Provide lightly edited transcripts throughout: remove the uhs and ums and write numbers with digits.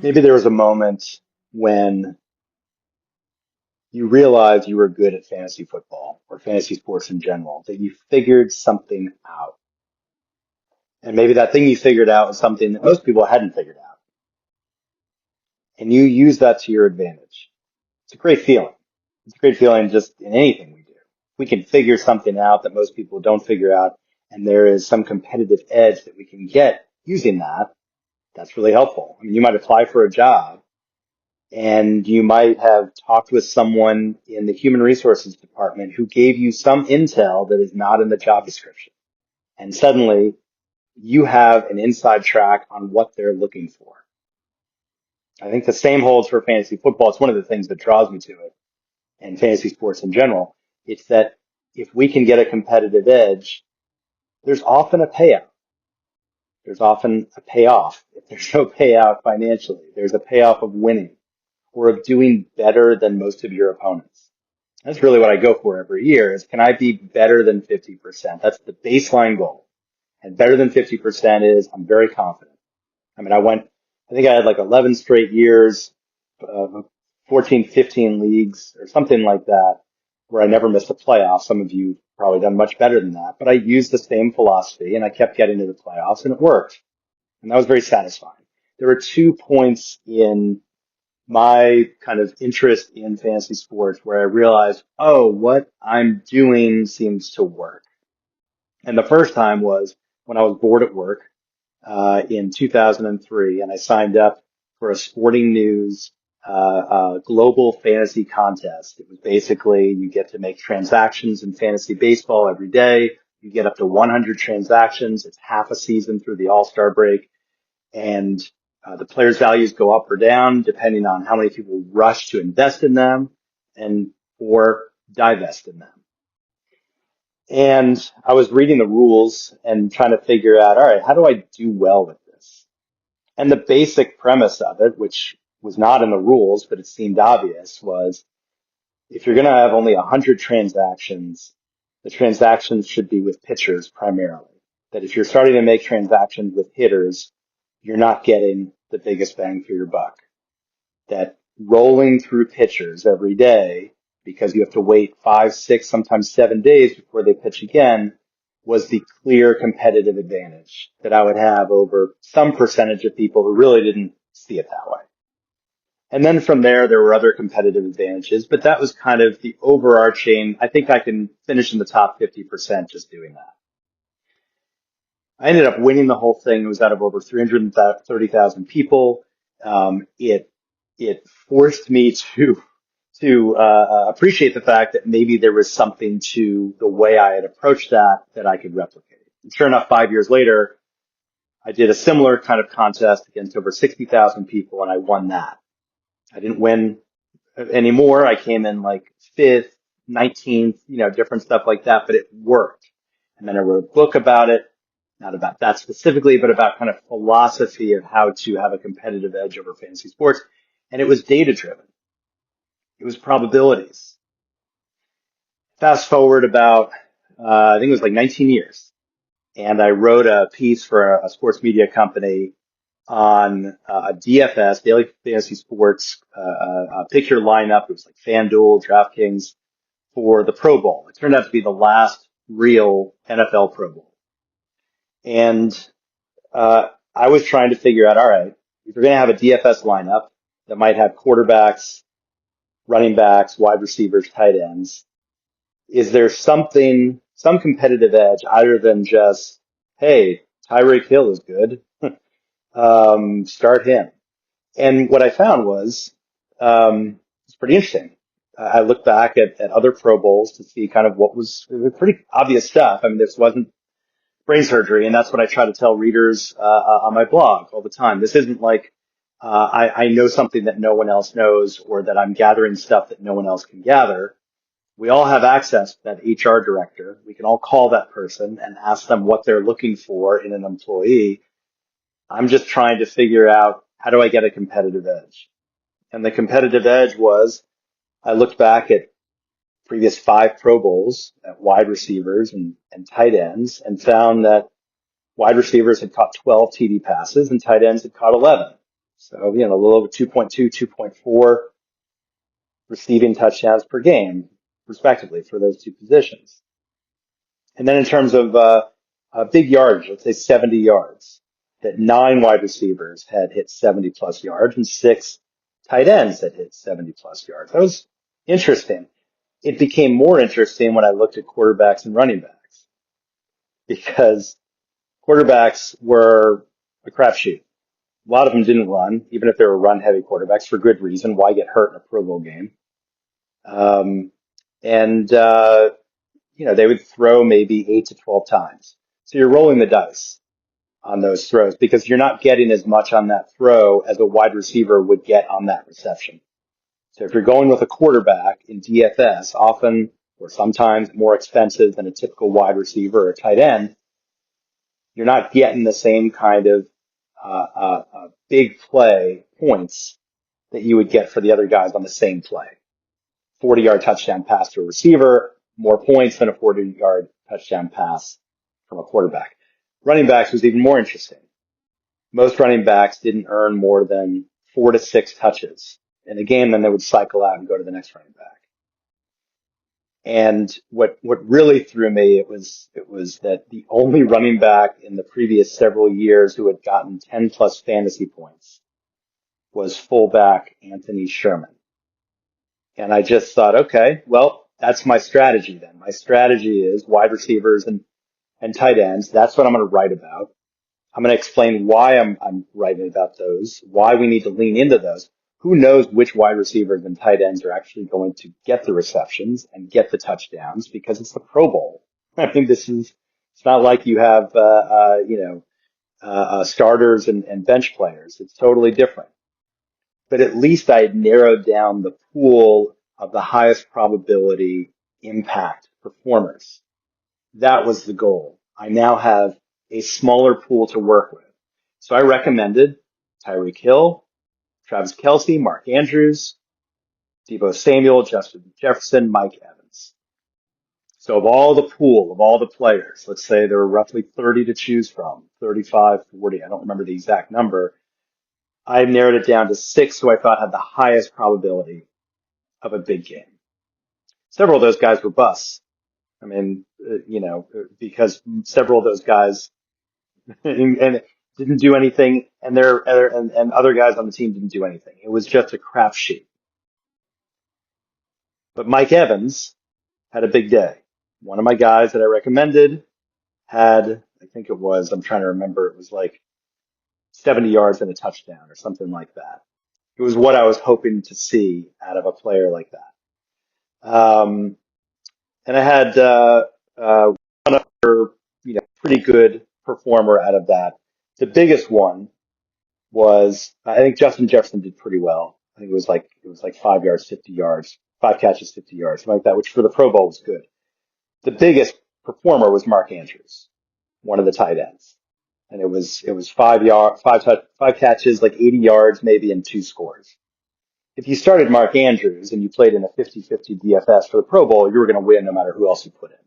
Maybe there was a moment when you realized you were good at fantasy football or fantasy sports in general, that you figured something out. And maybe that thing you figured out was something that most people hadn't figured out. And you use that to your advantage. It's a great feeling. It's a great feeling just in anything we do. We can figure something out that most people don't figure out, and there is some competitive edge that we can get using that. That's really helpful. I mean, you might apply for a job and you might have talked with someone in the human resources department who gave you some intel that is not in the job description. And suddenly you have an inside track on what they're looking for. I think the same holds for fantasy football. It's one of the things that draws me to it and fantasy sports in general. It's that if we can get a competitive edge, there's often a payout. There's often a payoff. If there's no payout financially, there's a payoff of winning or of doing better than most of your opponents. That's really what I go for every year is, can I be better than 50%? That's the baseline goal. And better than 50% is, I'm very confident. I mean, I think I had like 11 straight years, 14, 15 leagues or something like that, where I never missed a playoff. Some of you probably done much better than that, but I used the same philosophy and I kept getting to the playoffs and it worked. And that was very satisfying. There were 2 points in my kind of interest in fantasy sports where I realized, oh, what I'm doing seems to work. And the first time was when I was bored at work in 2003, and I signed up for a Sporting News global fantasy contest. It was basically you get to make transactions in fantasy baseball every day. You get up to 100 transactions. It's half a season through the All-Star break, and the players' values go up or down depending on how many people rush to invest in them and or divest in them. And I was reading the rules and trying to figure out, all right, how do I do well with this? And the basic premise of it, which was not in the rules, but it seemed obvious, was if you're going to have only 100 transactions, the transactions should be with pitchers primarily. That if you're starting to make transactions with hitters, you're not getting the biggest bang for your buck. That rolling through pitchers every day, because you have to wait 5, 6, sometimes 7 days before they pitch again, was the clear competitive advantage that I would have over some percentage of people who really didn't see it that way. And then from there were other competitive advantages, but that was kind of the overarching, I think I can finish in the top 50% just doing that. I ended up winning the whole thing. It was out of over 330,000 people. It forced me to appreciate the fact that maybe there was something to the way I had approached that I could replicate. And sure enough, 5 years later, I did a similar kind of contest against over 60,000 people, and I won that. I didn't win anymore. I came in like 5th, 19th, different stuff like that, but it worked. And then I wrote a book about it, not about that specifically, but about kind of philosophy of how to have a competitive edge over fantasy sports. And it was data driven. It was probabilities. Fast forward about, I think it was like 19 years. And I wrote a piece for a sports media company on a DFS, Daily Fantasy Sports, pick your lineup. It was like FanDuel, DraftKings for the Pro Bowl. It turned out to be the last real NFL Pro Bowl. And I was trying to figure out, all right, if you're going to have a DFS lineup that might have quarterbacks, running backs, wide receivers, tight ends, is there some competitive edge other than just, hey, Tyreek Hill is good, start him. And what I found was, it's pretty interesting. I looked back at other Pro Bowls to see kind of it was pretty obvious stuff. I mean, this wasn't brain surgery, and that's what I try to tell readers on my blog all the time. This isn't like I know something that no one else knows or that I'm gathering stuff that no one else can gather. We all have access to that HR director. We can all call that person and ask them what they're looking for in an employee. I'm just trying to figure out, how do I get a competitive edge? And the competitive edge was, I looked back at previous 5 Pro Bowls at wide receivers and tight ends and found that wide receivers had caught 12 TD passes and tight ends had caught 11. So, a little over 2.2, 2.4 receiving touchdowns per game, respectively, for those two positions. And then in terms of big yardage, let's say 70 yards, that 9 wide receivers had hit 70 plus yards and 6 tight ends had hit 70 plus yards. That was interesting. It became more interesting when I looked at quarterbacks and running backs, because quarterbacks were a crapshoot. A lot of them didn't run, even if they were run-heavy quarterbacks, for good reason. Why get hurt in a Pro Bowl game? Um, and they would throw maybe 8 to 12 times. So you're rolling the dice on those throws because you're not getting as much on that throw as a wide receiver would get on that reception. So if you're going with a quarterback in DFS, often or sometimes more expensive than a typical wide receiver or tight end, you're not getting the same kind of big play points that you would get for the other guys on the same play. 40-yard touchdown pass to a receiver, more points than a 40-yard touchdown pass from a quarterback. Running backs was even more interesting. Most running backs didn't earn more than 4 to 6 touches in a game, then they would cycle out and go to the next running back. And what really threw me, it was that the only running back in the previous several years who had gotten 10 plus fantasy points was fullback Anthony Sherman. And I just thought, okay, well, that's my strategy then. My strategy is wide receivers and tight ends. That's what I'm going to write about. I'm going to explain why I'm writing about those, why we need to lean into those. Who knows which wide receivers and tight ends are actually going to get the receptions and get the touchdowns, because it's the Pro Bowl. I mean, it's not like you have, starters and bench players. It's totally different. But at least I had narrowed down the pool of the highest probability impact performers. That was the goal. I now have a smaller pool to work with. So I recommended Tyreek Hill, Travis Kelce, Mark Andrews, Deebo Samuel, Justin Jefferson, Mike Evans. So of all the pool, of all the players, let's say there were roughly 30 to choose from, 35, 40, I don't remember the exact number. I narrowed it down to 6 who I thought had the highest probability of a big game. Several of those guys were busts. I mean, because several of those guys and didn't do anything, and other guys on the team didn't do anything. It was just a crapshoot. But Mike Evans had a big day. One of my guys that I recommended had, I think it was, I'm trying to remember, it was like 70 yards and a touchdown or something like that. It was what I was hoping to see out of a player like that. And I had one other, pretty good performer out of that. The biggest one was, I think Justin Jefferson did pretty well. I think it was like 5 yards, 50 yards, 5 catches, 50 yards, something like that, which for the Pro Bowl was good. The biggest performer was Mark Andrews, one of the tight ends. And it was 5 catches, like 80 yards, maybe, and 2 scores. If you started Mark Andrews and you played in a 50-50 DFS for the Pro Bowl, you were going to win no matter who else you put in.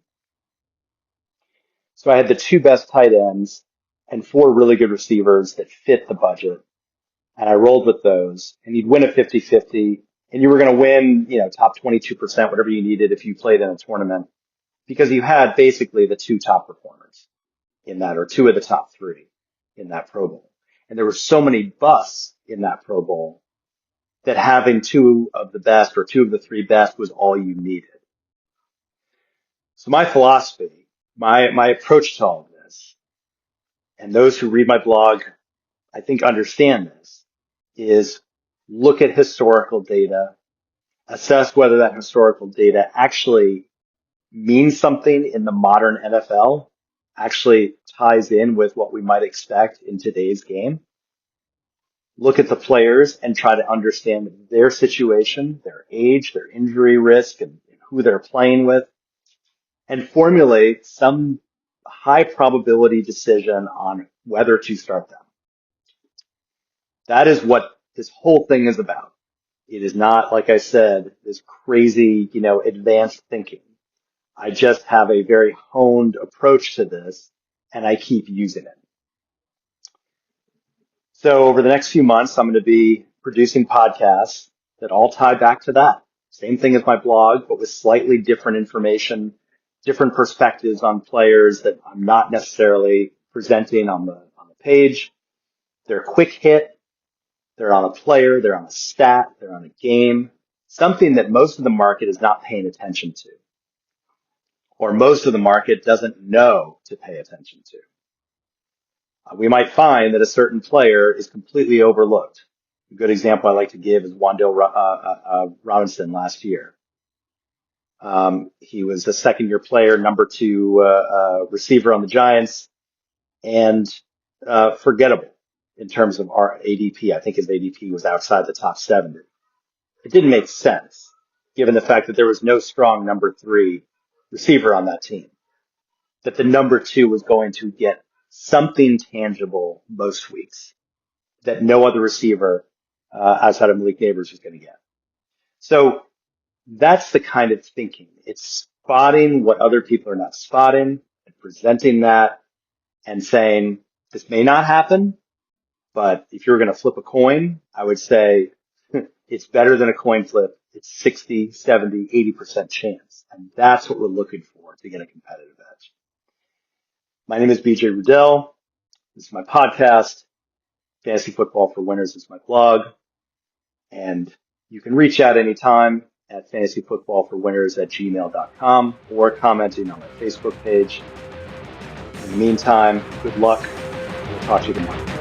So I had the 2 best tight ends and 4 really good receivers that fit the budget. And I rolled with those, and you'd win a 50-50, and you were going to win, top 22%, whatever you needed if you played in a tournament, because you had basically the 2 top performers in that, or 2 of the top 3 in that Pro Bowl. And there were so many busts in that Pro Bowl that having 2 of the best or 2 of the 3 best was all you needed. So my philosophy, my approach to all of this, and those who read my blog, I think understand this, is look at historical data, assess whether that historical data actually means something in the modern NFL, actually ties in with what we might expect in today's game. Look at the players and try to understand their situation, their age, their injury risk, and who they're playing with, and formulate some high probability decision on whether to start them. That is what this whole thing is about. It is not, like I said, this crazy, advanced thinking. I just have a very honed approach to this, and I keep using it. So over the next few months, I'm going to be producing podcasts that all tie back to that. Same thing as my blog, but with slightly different information, different perspectives on players that I'm not necessarily presenting on the page. They're quick hit. They're on a player. They're on a stat. They're on a game. Something that most of the market is not paying attention to, or most of the market doesn't know to pay attention to. We might find that a certain player is completely overlooked. A good example I like to give is Wan'Dale Robinson last year. He was a second-year player, number 2 receiver on the Giants, and forgettable in terms of our ADP. I think his ADP was outside the top 70. It didn't make sense, given the fact that there was no strong number 3 receiver on that team, that the number 2 was going to get something tangible most weeks that no other receiver outside of Malik Nabers was going to get. So that's the kind of thinking. It's spotting what other people are not spotting and presenting that and saying, this may not happen, but if you're going to flip a coin, I would say it's better than a coin flip. It's 60, 70, 80% chance. And that's what we're looking for to get a competitive edge. My name is BJ Rudell. This is my podcast. Fantasy Football for Winners is my blog. And you can reach out anytime at fantasyfootballforwinners@gmail.com or commenting on my Facebook page. In the meantime, good luck. We'll talk to you tomorrow.